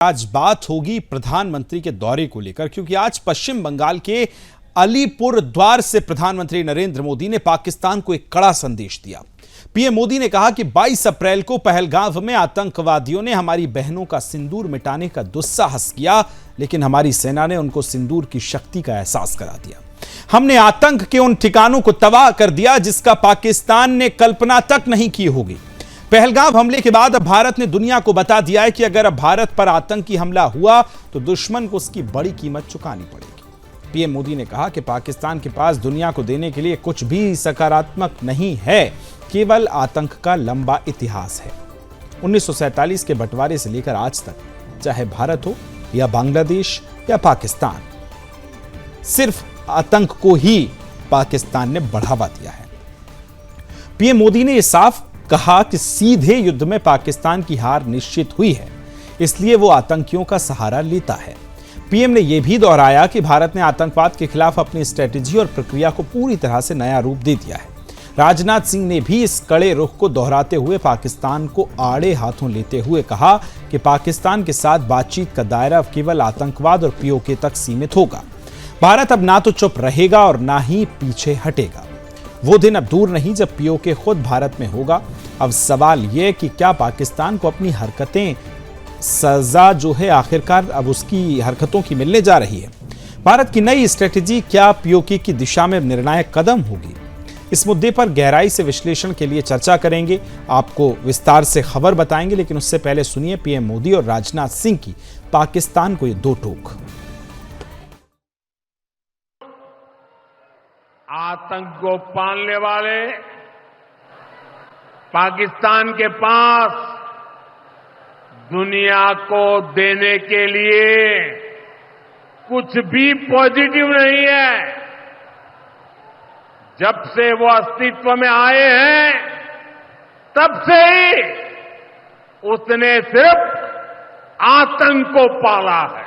आज बात होगी प्रधानमंत्री के दौरे को लेकर, क्योंकि आज पश्चिम बंगाल के अलीपुर द्वार से प्रधानमंत्री नरेंद्र मोदी ने पाकिस्तान को एक कड़ा संदेश दिया। पीएम मोदी ने कहा कि 22 अप्रैल को पहलगाम में आतंकवादियों ने हमारी बहनों का सिंदूर मिटाने का दुस्साहस किया, लेकिन हमारी सेना ने उनको सिंदूर की शक्ति का एहसास करा दिया। हमने आतंक के उन ठिकानों को तबाह कर दिया जिसका पाकिस्तान ने कल्पना तक नहीं की होगी। पहलगाम हमले के बाद अब भारत ने दुनिया को बता दिया है कि अगर अब भारत पर आतंकी हमला हुआ तो दुश्मन को उसकी बड़ी कीमत चुकानी पड़ेगी। पीएम मोदी ने कहा कि पाकिस्तान के पास दुनिया को देने के लिए कुछ भी सकारात्मक नहीं है, केवल आतंक का लंबा इतिहास है। 1947 के बंटवारे से लेकर आज तक, चाहे भारत हो या बांग्लादेश या पाकिस्तान, सिर्फ आतंक को ही पाकिस्तान ने बढ़ावा दिया है। पीएम मोदी ने यह साफ कहा कि सीधे युद्ध में पाकिस्तान की हार निश्चित हुई है, इसलिए वो आतंकियों का सहारा लेता है। पीएम ने यह भी दोहराया कि भारत ने आतंकवाद के खिलाफ अपनी स्ट्रेटेजी और प्रक्रिया को पूरी तरह से नया रूप दे दिया है। राजनाथ सिंह ने भी इस कड़े रुख को दोहराते हुए पाकिस्तान को आड़े हाथों लेते हुए कहा कि पाकिस्तान के साथ बातचीत का दायरा केवल आतंकवाद और पीओके तक सीमित होगा। भारत अब ना तो चुप रहेगा और ना ही पीछे हटेगा। वो दिन अब दूर नहीं जब पीओके खुद भारत में होगा। अब सवाल यह कि क्या पाकिस्तान को अपनी हरकतें सजा जो है आखिरकार अब उसकी हरकतों की मिलने जा रही है। भारत की नई स्ट्रेटेजी क्या पीओके की दिशा में निर्णायक कदम होगी? इस मुद्दे पर गहराई से विश्लेषण के लिए चर्चा करेंगे, आपको विस्तार से खबर बताएंगे, लेकिन उससे पहले सुनिए पीएम मोदी और राजनाथ सिंह की पाकिस्तान को ये दो टोक। आतंक को पालने वाले पाकिस्तान के पास दुनिया को देने के लिए कुछ भी पॉजिटिव नहीं है। जब से वो अस्तित्व में आए हैं तब से ही उसने सिर्फ आतंक को पाला है।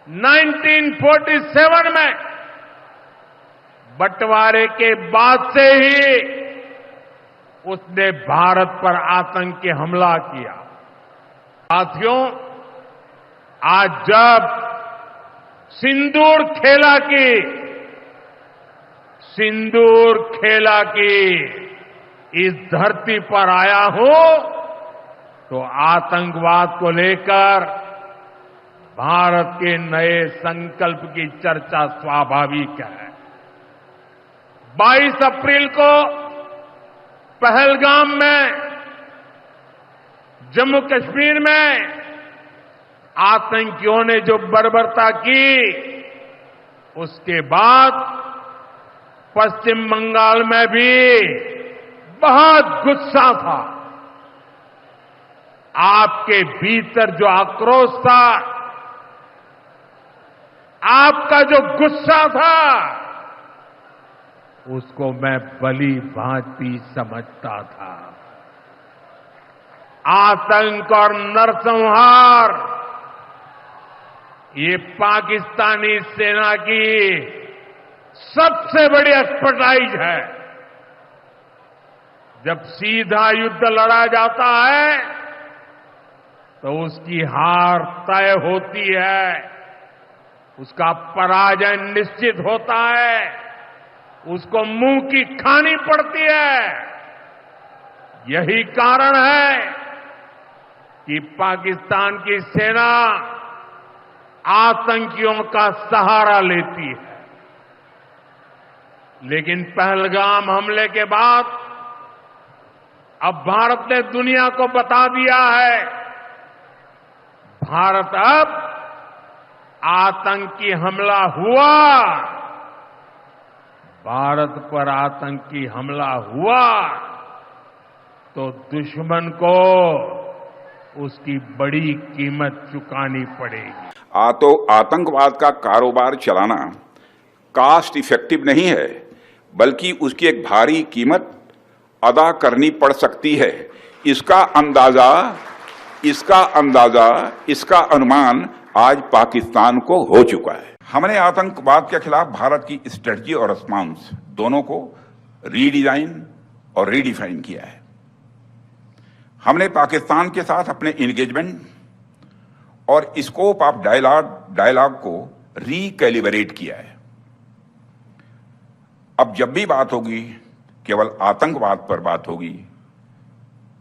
1947 में बंटवारे के बाद से ही उसने भारत पर आतंकी हमला किया। साथियों, आज जब सिंदूर खेला की इस धरती पर आया हूं तो आतंकवाद को लेकर भारत के नए संकल्प की चर्चा स्वाभाविक है। 22 अप्रैल को पहलगाम में, जम्मू कश्मीर में आतंकियों ने जो बर्बरता की, उसके बाद पश्चिम बंगाल में भी बहुत गुस्सा था। आपके भीतर जो आक्रोश था, आपका जो गुस्सा था, उसको मैं भली भांति समझता था। आतंक और नरसंहार ये पाकिस्तानी सेना की सबसे बड़ी एक्सपर्टाइज है। जब सीधा युद्ध लड़ा जाता है तो उसकी हार तय होती है, उसका पराजय निश्चित होता है, उसको मुंह की खानी पड़ती है। यही कारण है कि पाकिस्तान की सेना आतंकियों का सहारा लेती है। लेकिन पहलगाम हमले के बाद अब भारत ने दुनिया को बता दिया है, भारत अब आतंकी हमला हुआ, भारत पर आतंकी हमला हुआ तो दुश्मन को उसकी बड़ी कीमत चुकानी पड़ेगी। तो आतंकवाद का कारोबार चलाना कास्ट इफेक्टिव नहीं है, बल्कि उसकी एक भारी कीमत अदा करनी पड़ सकती है। इसका अंदाजा, इसका अनुमान आज पाकिस्तान को हो चुका है। हमने आतंकवाद के खिलाफ भारत की स्ट्रेटजी और रिस्पांस दोनों को रीडिजाइन और रीडिफाइन किया है। हमने पाकिस्तान के साथ अपने एंगेजमेंट और स्कोप ऑफ डायलॉग को रिकैलिब्रेट किया है। अब जब भी बात होगी केवल आतंकवाद पर बात होगी,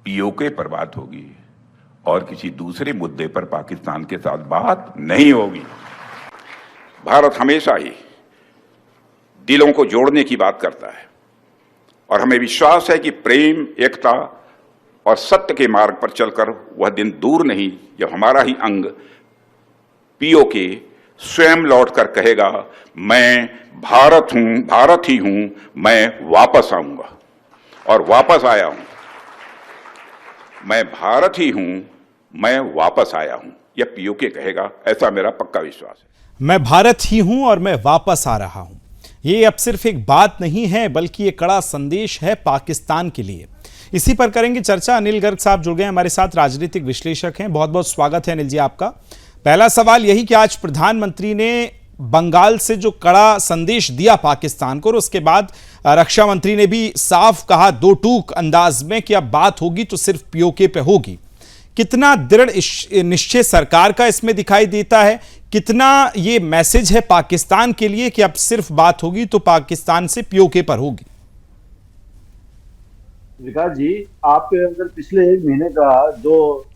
पीओके पर बात होगी और किसी दूसरे मुद्दे पर पाकिस्तान के साथ बात नहीं होगी। भारत हमेशा ही दिलों को जोड़ने की बात करता है और हमें विश्वास है कि प्रेम, एकता और सत्य के मार्ग पर चलकर वह दिन दूर नहीं जब हमारा ही अंग पीओके स्वयं लौटकर कहेगा, मैं भारत हूं, भारत ही हूं, मैं वापस आऊंगा। और वापस आया हूं, मैं भारत ही हूं, मैं वापस आया हूं, यह पीओके कहेगा, ऐसा मेरा पक्का विश्वास है। मैं भारत ही हूं और मैं वापस आ रहा हूं, ये अब सिर्फ एक बात नहीं है बल्कि ये कड़ा संदेश है पाकिस्तान के लिए। इसी पर करेंगे चर्चा। अनिल गर्ग साहब जुड़ गए हमारे साथ, राजनीतिक विश्लेषक हैं। बहुत बहुत स्वागत है अनिल जी आपका। पहला सवाल यही कि आज प्रधानमंत्री ने बंगाल से जो कड़ा संदेश दिया पाकिस्तान को और उसके बाद रक्षा मंत्री ने भी साफ कहा दो टूक अंदाज में कि अब बात होगी तो सिर्फ पीओके पे होगी। कितना दृढ़ निश्चय सरकार का इसमें दिखाई देता है, कितना ये मैसेज है पाकिस्तान के लिए कि अब सिर्फ बात होगी तो पाकिस्तान से पीओके पर होगी? विकास जी, आप अगर पिछले एक महीने का जो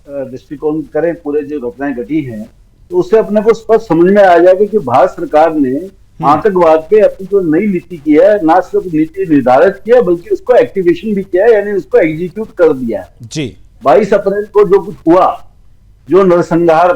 दृष्टिकोण करें, पूरे जो घटनाएं घटी हैं, तो उससे अपने को स्पष्ट समझ में आ जाएगा कि भारत सरकार ने आतंकवाद पे अपनी जो नई नीति की है, ना सिर्फ नीति निर्धारित किया बल्कि उसको एक्टिवेशन भी किया है, यानी उसको एग्जीक्यूट कर दिया है जी। 22 अप्रैल को जो कुछ हुआ, जो नरसंहार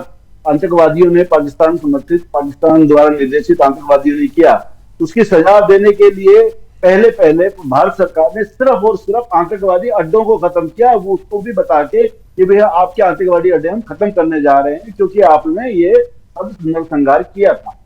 आतंकवादियों ने पाकिस्तान समर्थित, पाकिस्तान द्वारा निर्देशित आतंकवादियों ने किया, उसकी सजा देने के लिए पहले भारत सरकार ने सिर्फ और सिर्फ आतंकवादी अड्डों को खत्म किया। वो उसको भी बता के कि भैया आपके आतंकवादी अड्डे हम खत्म करने जा रहे हैं क्योंकि आपने ये सब नरसंहार किया था।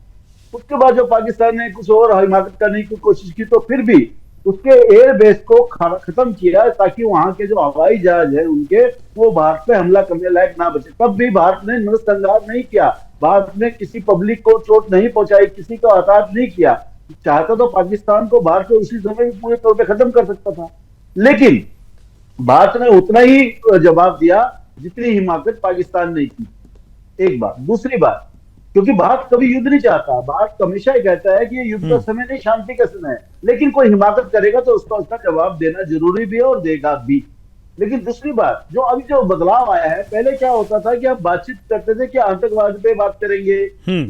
उसके बाद जो पाकिस्तान ने कुछ और हिमाकत करने की कोशिश की तो फिर भी उसके एयर बेस को खत्म किया ताकि वहां के जो हवाई जहाज है उनके वो भारत पे हमला करने लायक ना बचे। तब भी भारत ने नरसंहार नहीं किया, भारत ने किसी पब्लिक को चोट नहीं पहुंचाई, किसी को हताहत नहीं किया। चाहता तो पाकिस्तान को भारत को उसी समय पूरे तौर पे खत्म कर सकता था, लेकिन भारत ने उतना ही जवाब दिया जितनी हिमाकत पाकिस्तान ने की। एक बात। दूसरी बात, क्योंकि भारत कभी युद्ध नहीं चाहता, भारत हमेशा ही कहता है कि ये युद्ध का समय नहीं, शांति का समय है, लेकिन कोई हिमाकत करेगा तो उसका जवाब देना जरूरी भी है और देगा भी। लेकिन दूसरी बात, जो अभी जो बदलाव आया है, पहले क्या होता था कि आप बातचीत करते थे कि आतंकवाद पे बात करेंगे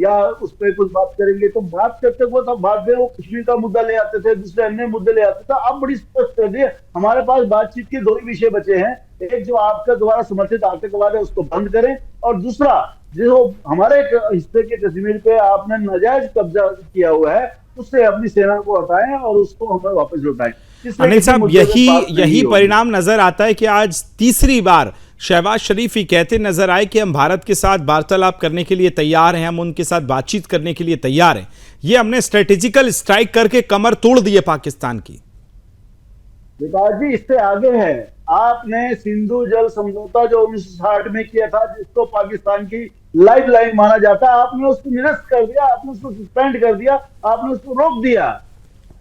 या उस पर कुछ बात करेंगे, तो बात करते हुए तो बाद में वो कश्मीर का मुद्दा ले आते थे, दूसरे अन्य मुद्दे ले आते थे। अब बड़ी स्पष्ट कर दिए, हमारे पास बातचीत के दो ही विषय बचे हैं, एक जो आपका द्वारा समर्थित आतंकवाद है उसको बंद करें, और दूसरा जो हमारे हिस्से के कश्मीर पे आपने नाजायज कब्जा किया हुआ है उससे अपनी सेना को हटाएं और उसको हमें वापस लौटाएं। अनिल साहब, यही परिणाम नजर आता है कि आज तीसरी बार शहबाज शरीफ ही कहते नजर आए कि हम भारत के साथ वार्तालाप करने के लिए तैयार हैं, हम उनके साथ बातचीत करने के लिए तैयार हैं। ये हमने स्ट्रेटेजिकल स्ट्राइक करके कमर तोड़ दी है पाकिस्तान की। विकास जी, इससे आगे है, आपने सिंधु जल समझौता जो 1960 में किया था, जिसको पाकिस्तान की लाइफ लाइन माना जाता है, आपने उसको निरस्त कर दिया, आपने उसको सस्पेंड कर दिया, आपने उसको रोक दिया।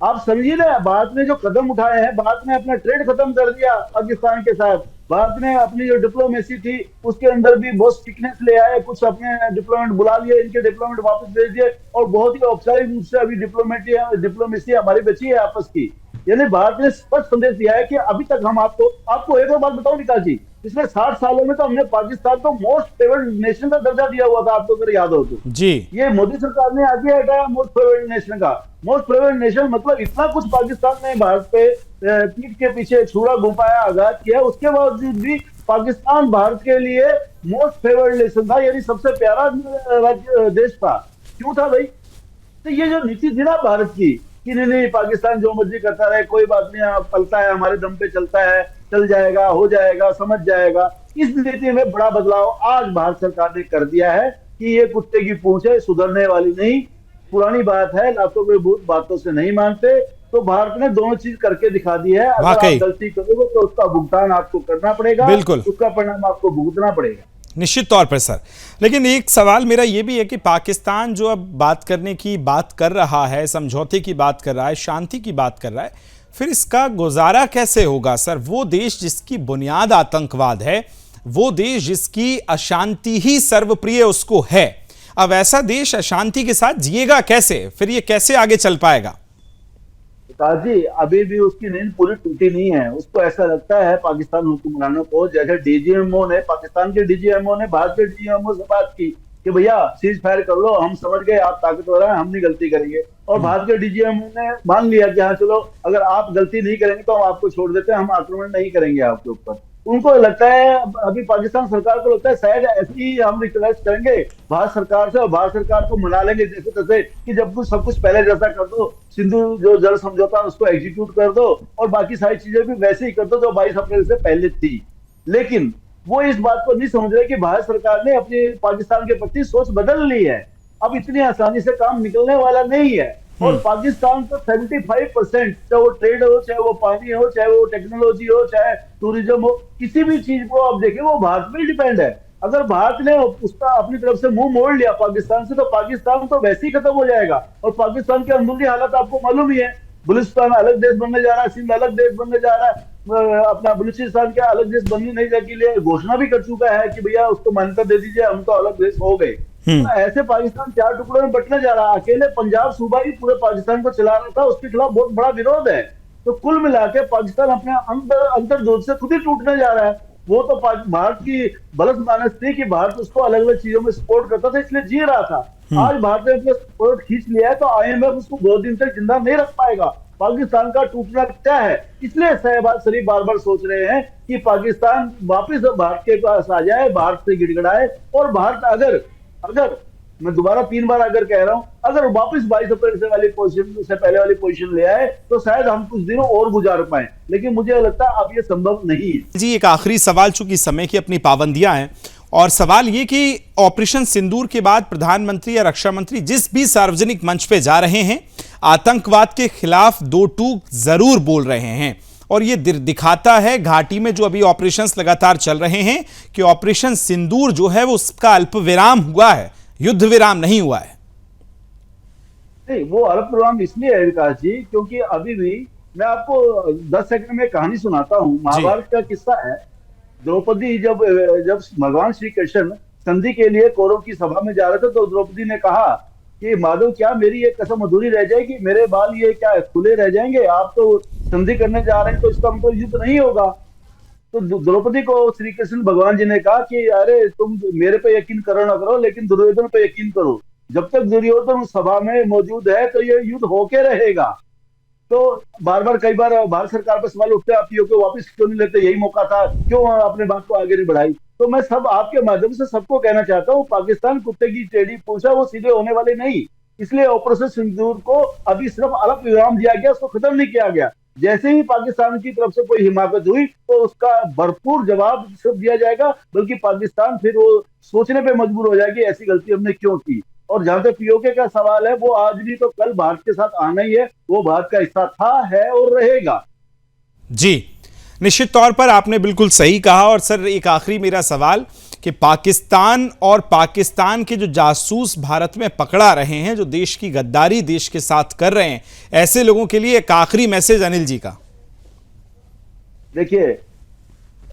आप समझिए ना, भारत ने जो कदम उठाए हैं, भारत ने अपना ट्रेड खत्म कर दिया पाकिस्तान के साथ, भारत ने अपनी जो डिप्लोमेसी थी उसके अंदर भी बहुत स्टिकनेस ले आए, कुछ अपने डिप्लोमेट बुला लिए, इनके डिप्लोमेट वापस भेज दिए, और बहुत ही औपचारिक रूप से अभी डिप्लोमेसी हमारी बची है आपस की। यानी भारत ने स्पष्ट संदेश दिया है कि अभी तक हम आपको एक और बात बताऊं विकास जी, पिछले 60 सालों में तो हमने पाकिस्तान को मोस्ट फेवर्ड नेशन का दर्जा दिया हुआ था, आपको अगर याद हो तो जी। ये मोदी सरकार ने आगे हटाया मोस्ट फेवर्ड नेशन का। मोस्ट फेवर्ड नेशन मतलब इतना कुछ पाकिस्तान ने भारत पे पीठ के पीछे छुरा घुमाया, आघात किया, उसके बावजूद भी पाकिस्तान भारत के लिए मोस्ट फेवर्ड नेशन था, यानी सबसे प्यारा देश था। क्यों था भाई? तो ये जो नीति थी ना भारत की कि नहीं पाकिस्तान जो मर्जी करता रहे, कोई बात नहीं, पलता है, हमारे दम पे चलता है, चल जाएगा, हो जाएगा, समझ जाएगा, इस नीति में बड़ा बदलाव आज भारत सरकार ने कर दिया है कि ये कुत्ते की पूंछ है, सुधरने वाली नहीं, पुरानी बात है, लातों के भूत बातों से नहीं मानते। तो भारत ने दोनों चीज करके दिखा दी है। अगर आप गलती करोगे तो उसका भुगतान आपको करना पड़ेगा, उसका परिणाम आपको भुगतना पड़ेगा, निश्चित तौर पर सर। लेकिन एक सवाल मेरा यह भी है कि पाकिस्तान जो अब बात करने की बात कर रहा है, समझौते की बात कर रहा है, शांति की बात कर रहा है, फिर इसका गुजारा कैसे होगा सर? वो देश जिसकी बुनियाद आतंकवाद है, वो देश जिसकी अशांति ही सर्वप्रिय उसको है। अब ऐसा देश अशांति के साथ जिएगा कैसे? फिर ये कैसे आगे चल पाएगा? जी अभी भी उसकी नींद पूरी टूटी नहीं है। उसको ऐसा लगता है पाकिस्तान हुक्मरानों को, जैसे डीजीएमओ ने, पाकिस्तान के डीजीएमओ ने भारत के डीजीएमओ से बात की कि भैया सीज फायर कर लो, हम समझ गए आप ताकतवर हैं, हम नहीं गलती करेंगे। और भारत के डीजीएमओ ने मान लिया कि हाँ चलो अगर आप गलती नहीं करेंगे तो हम आपको छोड़ देते हैं, हम आक्रमण नहीं करेंगे आपके ऊपर। उनको लगता है, अभी पाकिस्तान सरकार को लगता है शायद ऐसे ही हम रिक्वेस्ट करेंगे भारत सरकार से और भारत सरकार को मना लेंगे जैसे तैसे कि जब कुछ सब कुछ पहले जैसा कर दो, सिंधु जो जल समझौता उसको एग्जीक्यूट कर दो और बाकी सारी चीजें भी वैसे ही कर दो जो 22 अप्रैल से पहले थी। लेकिन वो इस बात को नहीं समझ रहे कि भारत सरकार ने अपनी पाकिस्तान के प्रति सोच बदल ली है। अब इतनी आसानी से काम निकलने वाला नहीं है। और पाकिस्तान का 75%, चाहे वो ट्रेड हो, चाहे वो पानी हो, चाहे वो टेक्नोलॉजी हो, चाहे टूरिज्म हो, किसी भी चीज को आप देखें वो भारत में डिपेंड है। अगर भारत ने उसका अपनी तरफ से मुंह मोड़ लिया पाकिस्तान से तो पाकिस्तान तो वैसे ही खत्म हो जाएगा। और पाकिस्तान के अंदरूनी हालत आपको मालूम ही है, बलूचिस्तान अलग देश बनने जा रहा है, सिंध अलग देश बनने जा रहा है, अपना बलूचिस्तान के अलग देश बनने नहीं के लिए घोषणा भी कर चुका है कि भैया उसको मान्यता दे दीजिए, हम तो अलग देश हो गए। तो ऐसे पाकिस्तान 4 टुकड़ों में बंटने जा रहा है। अकेले पंजाब सूबा ही पूरे पाकिस्तान को चला रहा था, उसके खिलाफ बहुत बड़ा विरोध है। तो कुल मिला के पाकिस्तान अपने अंतर्दोष से खुद ही टूटने जा रहा है। वो तो भारत की बलस मानस थी कि भारत उसको अलग अलग चीजों में सपोर्ट करता था, इसलिए जी रहा था। आज भारत ने अपना सपोर्ट खींच लिया है तो IMF उसको 2 दिन तक जिंदा नहीं रख पाएगा। पाकिस्तान का टूटना तय है। इसलिए शहबाज शरीफ बार बार सोच रहे हैं कि पाकिस्तान वापिस भारत के पास आ जाए, भारत से गिड़गिड़ाए। और भारत अगर मैं दोबारा 3 बार अगर कह रहा हूं, अगर वापस 22 अप्रैल से वाली पोजीशन से पहले वाली पोजीशन ले आए तो शायद हम कुछ दिनों और गुजार पाए। लेकिन मुझे लगता है अब ये संभव नहीं है। जी एक आखिरी सवाल, चूंकि समय की अपनी पाबंदियां हैं, और सवाल ये कि ऑपरेशन सिंदूर के बाद प्रधानमंत्री या रक्षा मंत्री जिस भी सार्वजनिक मंच पे जा रहे हैं आतंकवाद के खिलाफ 2 टूक जरूर बोल रहे हैं। और ये दिखाता है घाटी में जो अभी ऑपरेशंस लगातार चल रहे हैं कि ऑपरेशन सिंदूर जो है वो उसका अल्प विराम हुआ है, युद्ध विराम नहीं हुआ है। नहीं, वो अल्प विराम इसलिए है विकास जी क्योंकि अभी भी मैं आपको 10 सेकंड में कहानी सुनाता हूँ। महाभारत का किस्सा है। द्रौपदी जब भगवान श्री कृष्ण संधि के लिए कौरव की सभा में जा रहे थे तो द्रौपदी ने कहा कि माधव क्या मेरी ये कसम अधूरी रह जाएगी, मेरे बाल ये क्या खुले रह जाएंगे, आप तो संधि करने जा रहे हैं तो इसका मतलब युद्ध नहीं होगा। तो द्रौपदी को श्री कृष्ण भगवान जी ने कहा कि अरे तुम मेरे पे यकीन करो ना करो लेकिन दुर्योधन पे यकीन करो, जब तक दुर्योधन सभा में मौजूद है तो ये युद्ध होके रहेगा। तो बार बार कई बार भारत सरकार पर सवाल उठते आप पीओके वापस क्यों नहीं लेते, यही मौका था, क्यों अपने बात को आगे नहीं बढ़ाई। तो मैं सब आपके माध्यम से सबको कहना चाहता हूँ पाकिस्तान कुत्ते की टेढ़ी पूंछ है, वो सीधे होने वाले नहीं। इसलिए ऑपरेशन सिंदूर को अभी सिर्फ अल्प विराम दिया गया, उसको खत्म नहीं किया गया। जैसे ही पाकिस्तान की तरफ से कोई हिमाकत हुई तो उसका भरपूर जवाब सिर्फ दिया जाएगा, बल्कि पाकिस्तान फिर वो सोचने पे मजबूर हो जाएगी ऐसी गलती हमने क्यों की। और जहां तक पीओके का सवाल है, वो आज भी तो कल भारत के साथ आना ही है, वो भारत का हिस्सा था, है और रहेगा। जी निश्चित तौर पर आपने बिल्कुल सही कहा। और सर एक आखिरी मेरा सवाल कि पाकिस्तान और पाकिस्तान के जो जासूस भारत में पकड़ा रहे हैं, जो देश की गद्दारी देश के साथ कर रहे हैं, ऐसे लोगों के लिए एक आखिरी मैसेज अनिल जी का। देखिए,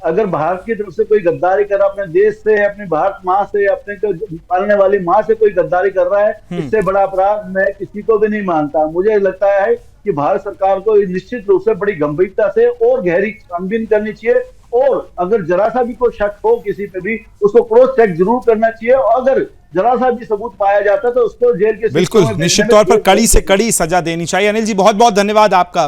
अगर भारत की तरफ से कोई गद्दारी कर रहा है, अपने देश से, अपनी भारत माँ से, अपने पालने वाली माँ से कोई गद्दारी कर रहा है, इससे बड़ा अपराध मैं किसी को भी नहीं मानता। मुझे लगता है कि भारत सरकार को निश्चित रूप से बड़ी गंभीरता से और गहरी छानबीन करनी चाहिए। और अगर जरा सा भी कोई शक हो किसी पे भी, उसको क्रॉस चेक जरूर करना चाहिए। और अगर जरा सा भी सबूत पाया जाता है तो उसको जेल के बिल्कुल निश्चित तौर पर कड़ी से कड़ी सजा देनी चाहिए। अनिल जी बहुत बहुत धन्यवाद आपका।